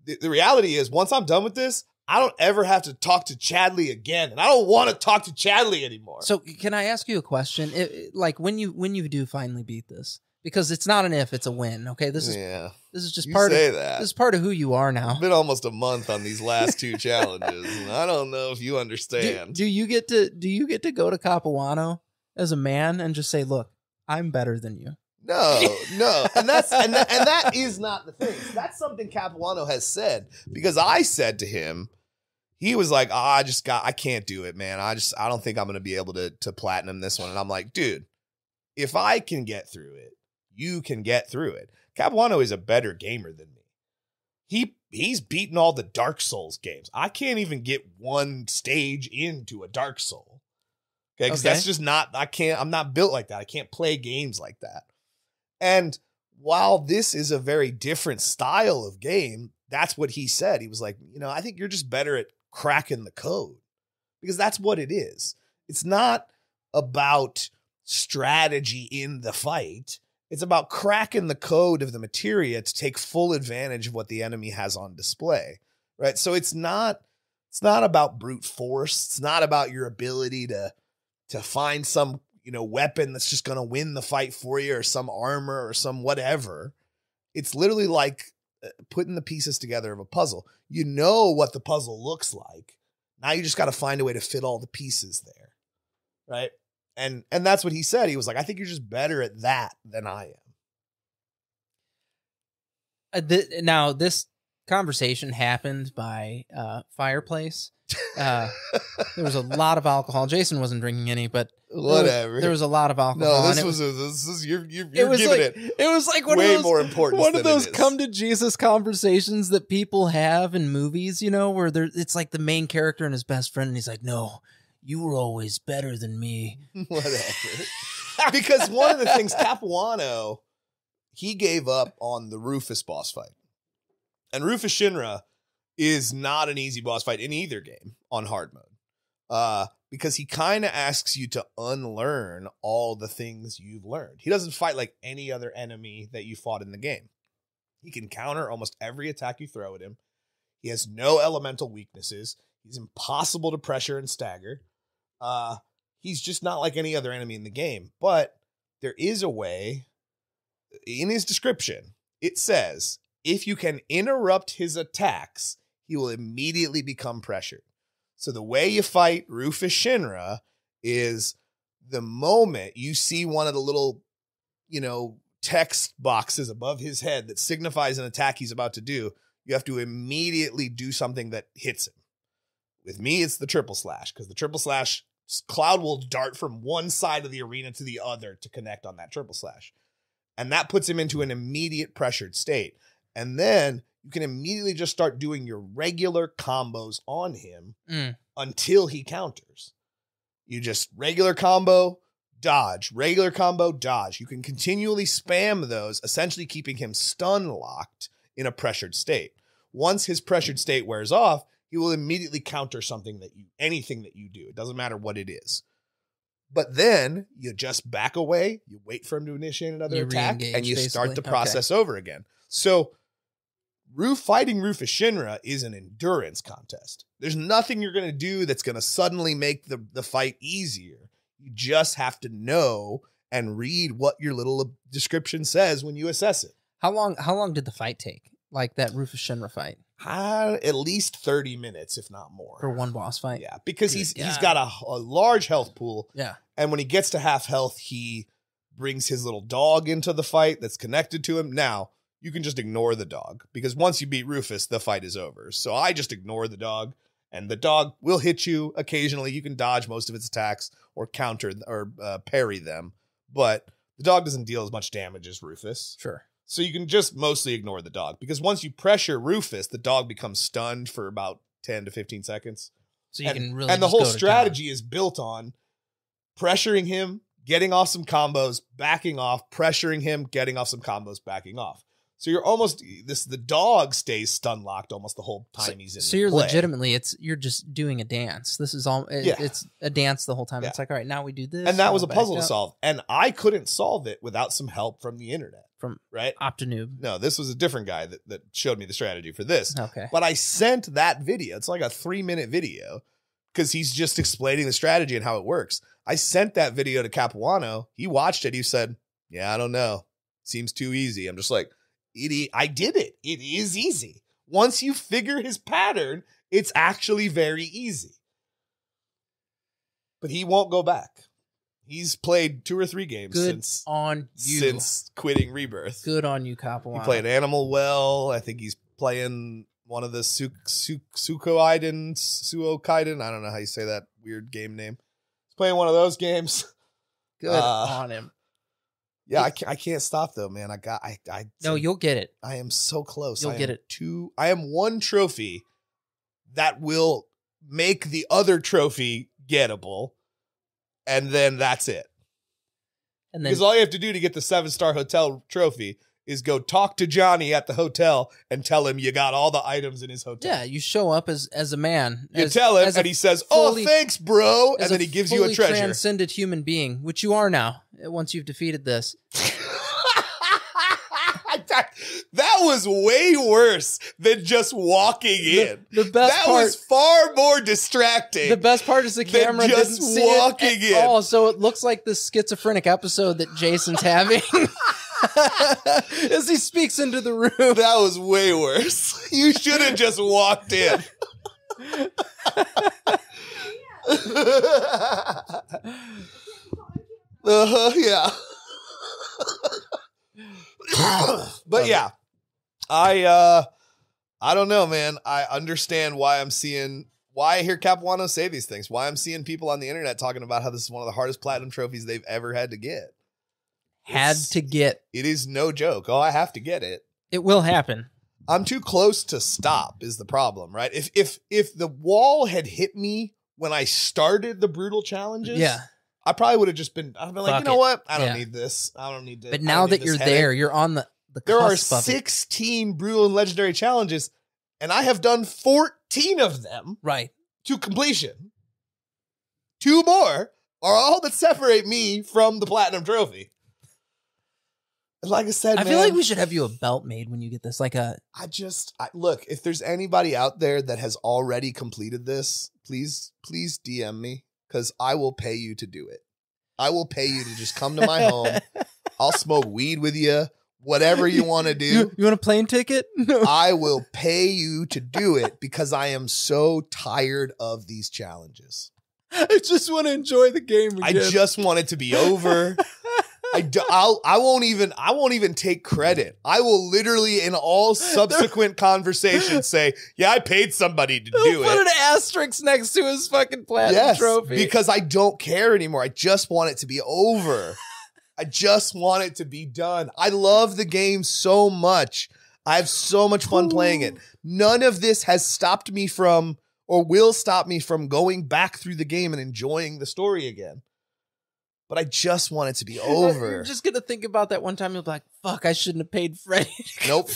the reality is once I'm done with this, I don't ever have to talk to Chadley again, and I don't want to talk to Chadley anymore. So can I ask you a question? Like when you do finally beat this, because it's not an if, it's a win. Okay, this is just part of that. This is part of who you are now. It's been almost a month on these last 2 challenges, and I don't know if you understand. Do you get to go to Capuano as a man and just say, "Look, I'm better than you"? No, and that is not the thing. That's something Capuano has said, because I said to him, he was like, I can't do it, man. I don't think I'm going to be able to platinum this one. And I'm like, dude, if I can get through it, you can get through it. Capuano is a better gamer than me. He's beaten all the Dark Souls games. I can't even get one stage into a Dark Soul. Okay, because that's just not. I'm not built like that. I can't play games like that. And while this is a very different style of game, that's what he said. He was like, I think you're just better at cracking the code, because that's what it is. It's not about strategy in the fight. It's about cracking the code of the materia to take full advantage of what the enemy has on display, right? So it's not about brute force. It's not about your ability to find some weapon that's just going to win the fight for you, or some armor or some whatever. It's literally like putting the pieces together of a puzzle. You know what the puzzle looks like. Now you just got to find a way to fit all the pieces there. Right. And that's what he said. He was like, I think you're just better at that than I am. Now this conversation happened by fireplace. There was a lot of alcohol. Jason wasn't drinking any, but whatever. There was a lot of alcohol. No, you're giving it. It was like one way of those, more important. One of those come to Jesus conversations that people have in movies, where it's like the main character and his best friend, and he's like, "No, you were always better than me." Whatever. Because one of the things, Capuano, he gave up on the Rufus boss fight, and Rufus Shinra is not an easy boss fight in either game on hard mode. Because he kind of asks you to unlearn all the things you've learned. He doesn't fight like any other enemy that you fought in the game. He can counter almost every attack you throw at him. He has no elemental weaknesses. He's impossible to pressure and stagger. He's just not like any other enemy in the game. But there is a way. In his description, it says, if you can interrupt his attacks, he will immediately become pressured. So the way you fight Rufus Shinra is the moment you see one of the little, text boxes above his head that signifies an attack he's about to do, you have to immediately do something that hits him. With me, it's the triple slash, because the triple slash, Cloud will dart from one side of the arena to the other to connect on that triple slash. And that puts him into an immediate pressured state. And then you can immediately just start doing your regular combos on him until he counters. You just regular combo, dodge, regular combo, dodge. You can continually spam those, essentially keeping him stun locked in a pressured state. Once his pressured state wears off, he will immediately counter anything that you do. It doesn't matter what it is. But then you just back away, you wait for him to initiate another attack, and you start the process over again. So fighting Rufus Shinra is an endurance contest. There's nothing you're going to do that's going to suddenly make the fight easier. You just have to know and read what your little description says when you assess it. How long did the fight take? Like that Rufus Shinra fight? At least 30 minutes, if not more. For one boss fight? Yeah, because he's got a large health pool. Yeah. And when he gets to half health, he brings his little dog into the fight that's connected to him. Now, you can just ignore the dog, because once you beat Rufus, the fight is over. So I just ignore the dog, and the dog will hit you occasionally. You can dodge most of its attacks or counter or parry them, but the dog doesn't deal as much damage as Rufus. Sure. So you can just mostly ignore the dog, because once you pressure Rufus, the dog becomes stunned for about 10 to 15 seconds. So you can really and the whole strategy is built on pressuring him, getting off some combos, backing off, pressuring him, getting off some combos, backing off. So you're almost the dog stays stun locked almost the whole time he's in. So you're play. legitimately you're just doing a dance. This is all it's a dance the whole time. It's like, all right, now we do this. And that was a puzzle to solve. And I couldn't solve it without some help from the internet. From right? Optinoob. No, this was a different guy that showed me the strategy for this. Okay. But I sent that video. It's like a 3-minute video because he's just explaining the strategy and how it works. I sent that video to Capuano. He watched it. He said, yeah, I don't know. Seems too easy. I'm just like, I did it. It is easy. Once you figure his pattern, it's actually very easy. But he won't go back. He's played 2 or 3 games since quitting Rebirth. Good on you, Capuano. He played Animal Well. I think he's playing one of the Suokaiden. I don't know how you say that weird game name. He's playing one of those games. Good on him. Yeah, I can't stop though, man. No, you'll get it. I am so close. You'll get it. I am 1 trophy that will make the other trophy gettable, and then that's it. And then, because all you have to do to get the 7-star hotel trophy is go talk to Johnny at the hotel and tell him you got all the items in his hotel. Yeah, you show up as a man. You tell him, and he says, "Oh, thanks, bro," and then he gives you a treasure. Transcended human being, which you are now. Once you've defeated this. That was way worse than just walking in. The best part was far more distracting. The best part is the camera just didn't see walking it at all, so it looks like this schizophrenic episode that Jason's having as he speaks into the room. That was way worse. You should have just walked in. Yeah. But yeah, I don't know, man. I understand why I hear Capuano say these things, why I'm seeing people on the internet talking about how this is one of the hardest platinum trophies they've ever had to get. It is no joke. Oh, I have to get it. It will happen. I'm too close to stop is the problem, right? If the wall had hit me when I started the brutal challenges, yeah, I probably would have just been, I'd be like, you know what? I don't need this. I don't need to. But now that you're there, you're on the cusp. There are 16 brutal and legendary challenges, and I have done 14 of them to completion. 2 more are all that separate me from the platinum trophy. Like I said, I feel like we should have you a belt made when you get this. Look, if there's anybody out there that has already completed this, please DM me. Because I will pay you to do it. I will pay you to just come to my home. I'll smoke weed with you. Whatever you want to do. You want a plane ticket? No. I will pay you to do it because I am so tired of these challenges. I just want to enjoy the game again. I just want it to be over. I won't even take credit. I will literally in all subsequent conversations say, yeah, I paid somebody to do it. Put an asterisk next to his fucking platinum trophy. Because I don't care anymore. I just want it to be over. I just want it to be done. I love the game so much. I have so much fun playing it. None of this has stopped me from or will stop me from going back through the game and enjoying the story again. But I just want it to be over. You're just going to think about that one time. You'll be like, fuck, I shouldn't have paid Freddie. Nope.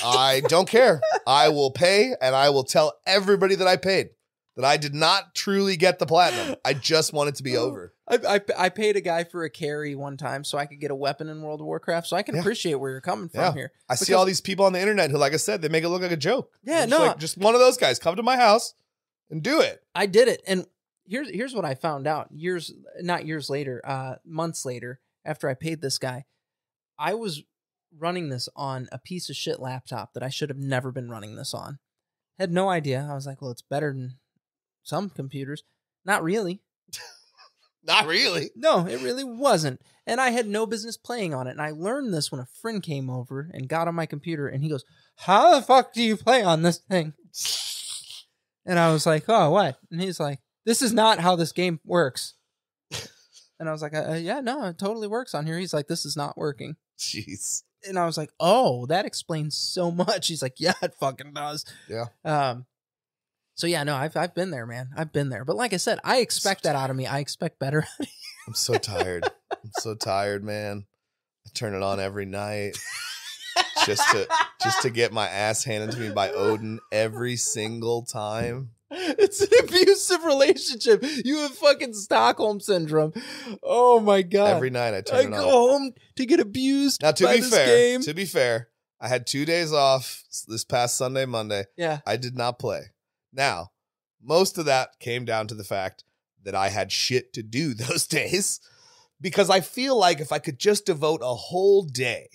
I don't care. I will pay, and I will tell everybody that I paid that I did not truly get the platinum. I just want it to be over. I paid a guy for a carry one time so I could get a weapon in World of Warcraft. So I can appreciate where you're coming from here. I see all these people on the internet who, like I said, they make it look like a joke. Yeah, just one of those guys. Come to my house and do it. I did it. And here's what I found out months later, after I paid this guy. I was running this on a piece of shit laptop that I should have never been running this on. Had no idea. I was like, well, it's better than some computers. Not really. Not really. No, it really wasn't. And I had no business playing on it. And I learned this when a friend came over and got on my computer and he goes, how the fuck do you play on this thing? And I was like, oh, what? And he's like, this is not how this game works. And I was like, yeah, no, it totally works on here. He's like, this is not working. Jeez. And I was like, oh, that explains so much. He's like, yeah, it fucking does. Yeah. So yeah, no, I've been there, man. I've been there. But like I said, I expect that out of me. I expect better out of you. I'm so tired. I'm so tired, man. I turn it on every night. just to get my ass handed to me by Odin every single time. It's an abusive relationship. You have fucking Stockholm syndrome. Oh my god! Every night I turn it on. Go home to get abused. Now, to by be this fair, game. to be fair, I had 2 days off this past Sunday, Monday. Yeah, I did not play. Now, most of that came down to the fact that I had shit to do those days, because I feel like if I could just devote a whole day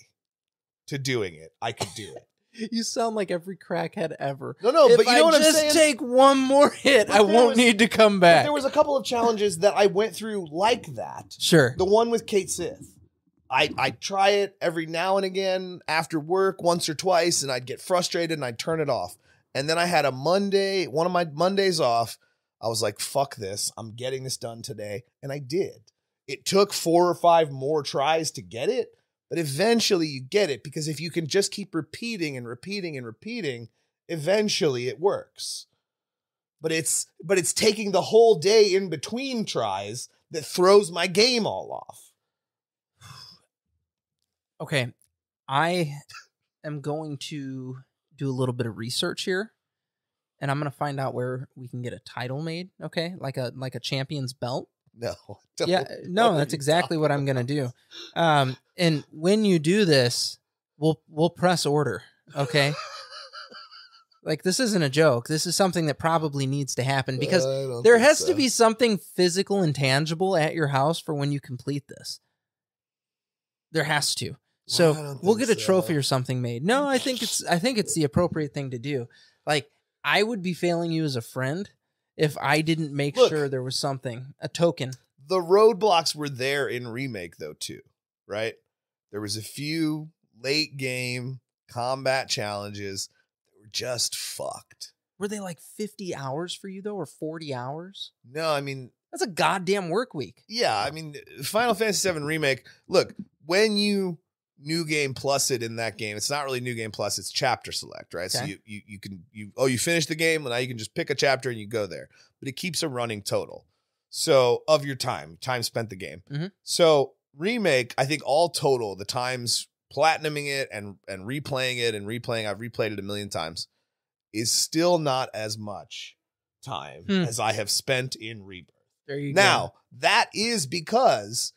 to doing it, I could do it. You sound like every crackhead ever. No, but you know what I'm saying? If I just take one more hit, I won't need to come back. There was a couple of challenges that I went through like that. Sure. The one with Kate Sith. I try it every now and again after work, once or twice, and I'd get frustrated and I'd turn it off. And then I had a Monday, one of my Mondays off. I was like, fuck this. I'm getting this done today. And I did. It took 4 or 5 more tries to get it. But eventually you get it, because if you can just keep repeating and repeating and repeating, eventually it works. But it's taking the whole day in between tries that throws my game all off. Okay, I am going to do a little bit of research here, and I'm going to find out where we can get a title made. Okay, like a champion's belt. No. No, that's exactly what I'm going to do. And when you do this, we'll press order. Okay. Like, this isn't a joke. This is something that probably needs to happen, because there has to be something physical and tangible at your house for when you complete this. There has to. So we'll get a trophy or something made. No, I think it's the appropriate thing to do. Like, I would be failing you as a friend if I didn't make sure there was something, a token. The roadblocks were there in Remake, though, too, right? There was a few late game combat challenges that were just fucked. Were they like 50 hours for you, though, or 40 hours? No, I mean... That's a goddamn work week. Yeah, I mean, Final Fantasy VII Remake, look, when you New Game Plus it in that game, it's not really New Game Plus, it's chapter select, right? Okay. So you finish the game, and now you can just pick a chapter and you go there. But it keeps a running total. So of your time spent the game. Mm-hmm. So Remake, I think all total, the times platinuming it and replaying it and replaying, I've replayed it a million times, is still not as much time as I have spent in Rebirth. There you now, go. That is because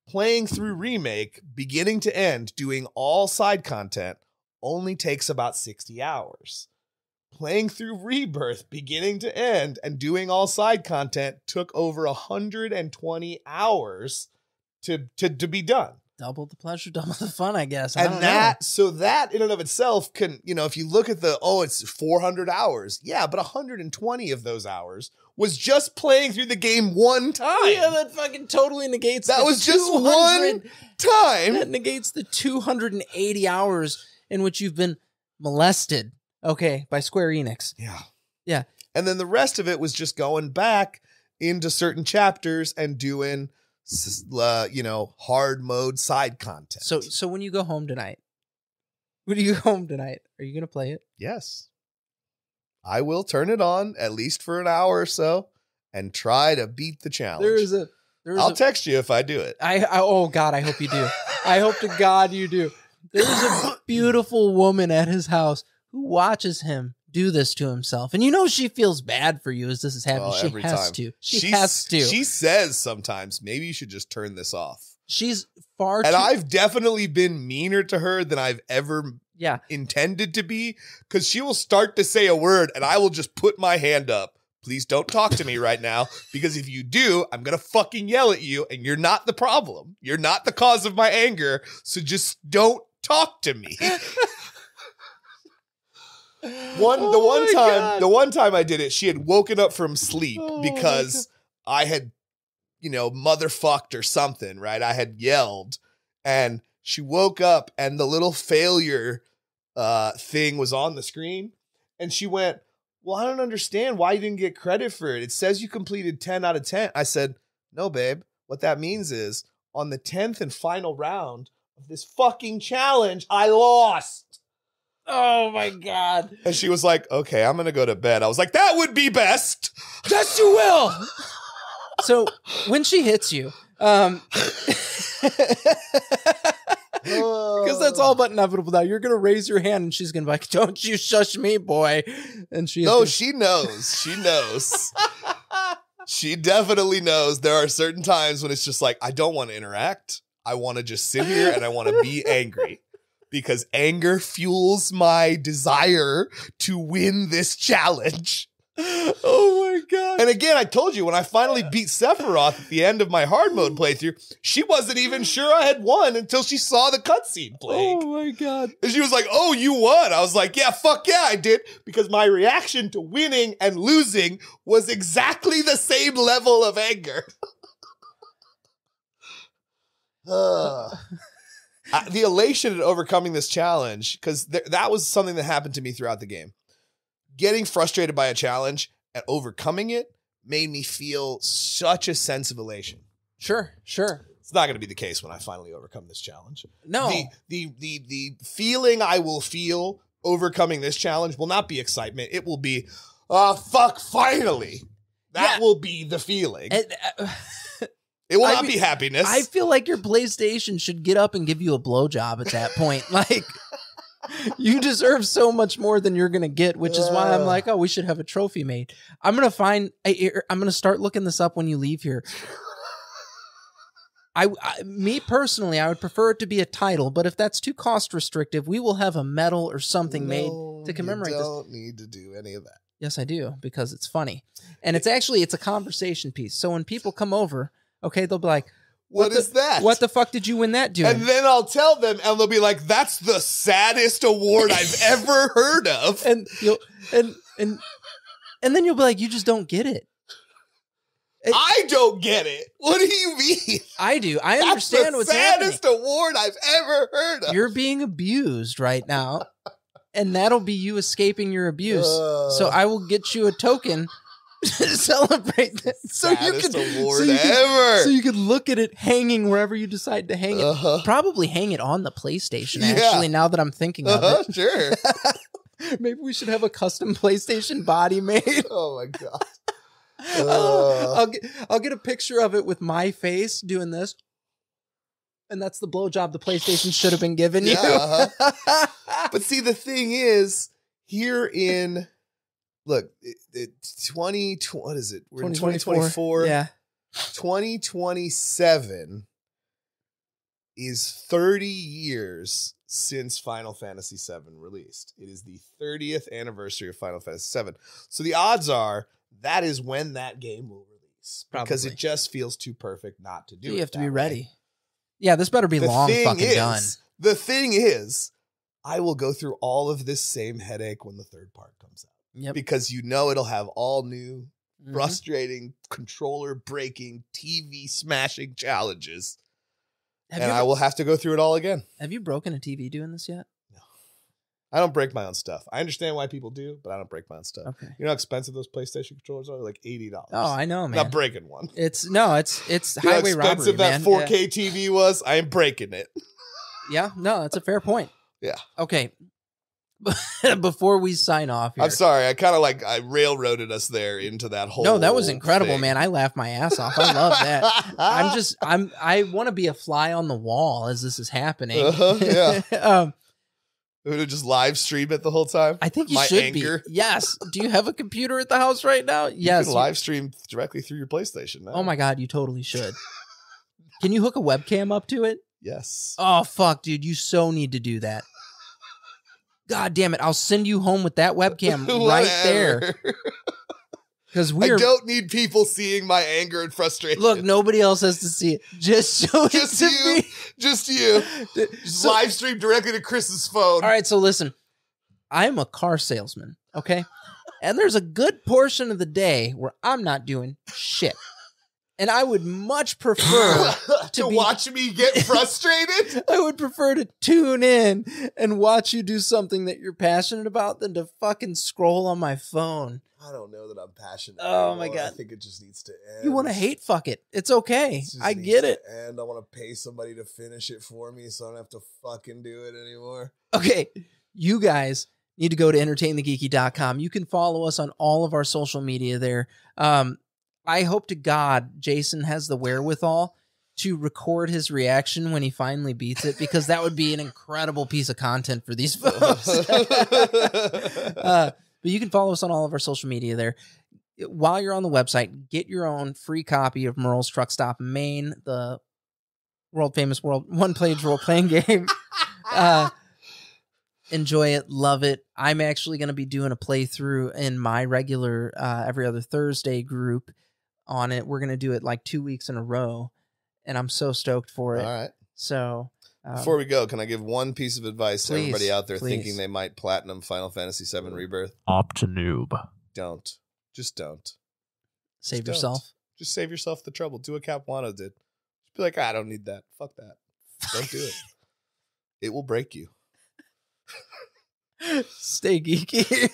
playing through Remake, beginning to end, doing all side content, only takes about 60 hours. Playing through Rebirth, beginning to end, and doing all side content took over 120 hours to be done. Double the pleasure, double the fun, I guess. So that in and of itself can, if you look at it's 400 hours. Yeah, but 120 of those hours was just playing through the game one time. Yeah, that fucking totally negates that. Was just one time. That negates the 280 hours in which you've been molested, by Square Enix. Yeah. And then the rest of it was just going back into certain chapters and doing hard mode side content. So when you go home tonight, are you going to play it? Yes. I will turn it on at least for an hour or so and try to beat the challenge. I'll text you if I do it. Oh God, I hope you do. I hope to God you do. There's a beautiful woman at his house who watches him do this to himself. And she feels bad for you as this is happening. She has to. She says sometimes, maybe you should just turn this off. She's far too... And I've definitely been meaner to her than I've ever intended to be, because she will start to say a word and I will just put my hand up. Please don't talk to me right now, because if you do, I'm going to fucking yell at you, and you're not the problem. You're not the cause of my anger, so just don't talk to me. The one time I did it, she had woken up from sleep because I had, motherfucked or something, right? I had yelled, and she woke up and the little failure thing was on the screen, and she went, well, I don't understand why you didn't get credit for it. It says you completed 10 out of 10. I said, no, babe. What that means is on the 10th and final round of this fucking challenge, I lost. Oh my God. And she was like, okay, I'm going to go to bed. I was like, that would be best. Yes, you will. So when she hits you, Because that's all but inevitable now. You're going to raise your hand and she's going to be like, don't you shush me, boy. And she she knows. She knows. She definitely knows there are certain times when it's just like, I don't want to interact. I want to just sit here and I want to be angry. Because anger fuels my desire to win this challenge. Oh my God. And again, I told you, when I finally beat Sephiroth at the end of my hard mode playthrough, she wasn't even sure I had won until she saw the cutscene playing. Oh my God. And she was like, oh, you won. I was like, yeah, fuck yeah, I did. Because my reaction to winning and losing was exactly the same level of anger. The elation at overcoming this challenge, because that was something that happened to me throughout the game. Getting frustrated by a challenge and overcoming it made me feel such a sense of elation. Sure. It's not going to be the case when I finally overcome this challenge. No. The feeling I will feel overcoming this challenge will not be excitement. It will be, oh, fuck, finally. That will be the feeling. It will not be happiness. I feel like your PlayStation should get up and give you a blowjob at that point. Like, you deserve so much more than you're going to get, which is why I'm like, oh, we should have a trophy made. I'm going to start looking this up when you leave here. Me personally, I would prefer it to be a title, but if that's too cost restrictive, we will have a medal or something made to commemorate this. You don't need to do any of that. Yes, I do, because it's funny. And it's a conversation piece. So when people come over, okay, they'll be like, What is that? What the fuck did you win that doing? And then I'll tell them, and they'll be like, that's the saddest award I've ever heard of. And then you'll be like, you just don't get it. I don't get it. What do you mean? I do. I understand what's happening. That's the saddest award I've ever heard of. You're being abused right now, and that'll be you escaping your abuse. So I will get you a token to celebrate that. Saddest award ever. So you could look at it hanging wherever you decide to hang it. Probably hang it on the PlayStation, actually, now that I'm thinking of it. Sure. Maybe we should have a custom PlayStation body made. Oh, my God. I'll get a picture of it with my face doing this, and that's the blowjob the PlayStation should have been giving you. But see, the thing is, here in what is it? We're in 2024. Yeah, 2027 is 30 years since Final Fantasy VII released. It is the 30th anniversary of Final Fantasy VII. So the odds are that is when that game will release. Probably. Because it just feels too perfect not to do it. You have to be ready. Yeah, this better be long fucking done. The thing is, I will go through all of this same headache when the third part comes out. Yep. Because it'll have all new, frustrating, controller breaking, TV smashing challenges. I will have to go through it all again. Have you broken a TV doing this yet? I don't break my own stuff. I understand why people do, but I don't break my own stuff. Okay. You know how expensive those PlayStation controllers are? Like $80. Oh, I know, man. I'm not breaking one. It's highway robbery, man. How expensive that 4K TV was? I am breaking it. Yeah, no, that's a fair point. Yeah. Okay. Before we sign off here. I'm sorry. I railroaded us there into that whole No, that was incredible, thing. Man. I laughed my ass off. I love that. I want to be a fly on the wall as this is happening. Yeah. Would it just live stream it the whole time? I think you should be. Yes. Do you have a computer at the house right now? Yes. You can live stream directly through your PlayStation now. Oh my God, you totally should. Can you hook a webcam up to it? Yes. Oh, fuck, dude. You so need to do that. God damn it. I'll send you home with that webcam right there. Because I don't need people seeing my anger and frustration. Look, nobody else has to see it. Just show it to me. Just you. Just live stream directly to Chris's phone. All right, so listen. I'm a car salesman, okay? And there's a good portion of the day where I'm not doing shit. And I would much prefer to watch me get frustrated. I would prefer to tune in and watch you do something that you're passionate about than to fucking scroll on my phone. I don't know that I'm passionate. Oh my God. I think it just needs to end. You want to hate fuck it. It's okay. I get it. And I want to pay somebody to finish it for me so I don't have to fucking do it anymore. Okay. You guys need to go to entertainthegeeky.com. You can follow us on all of our social media there. I hope to God Jason has the wherewithal to record his reaction when he finally beats it, because that would be an incredible piece of content for these folks. But you can follow us on all of our social media there. While you're on the website, get your own free copy of Merle's Truck Stop Maine, the world famous one-page role-playing game. Enjoy it, love it. I'm actually going to be doing a playthrough in my regular every other Thursday group on it. We're going to do it like 2 weeks in a row, and I'm so stoked for it. All right. So before we go, can I give one piece of advice to everybody out there please. thinking they might platinum Final Fantasy VII Rebirth? Opt to noob. Don't. Just don't. Save Just yourself. Don't. Just save yourself the trouble. Do what Capuano did. Just be like, I don't need that. Fuck that. Don't do it. It will break you. Stay geeky.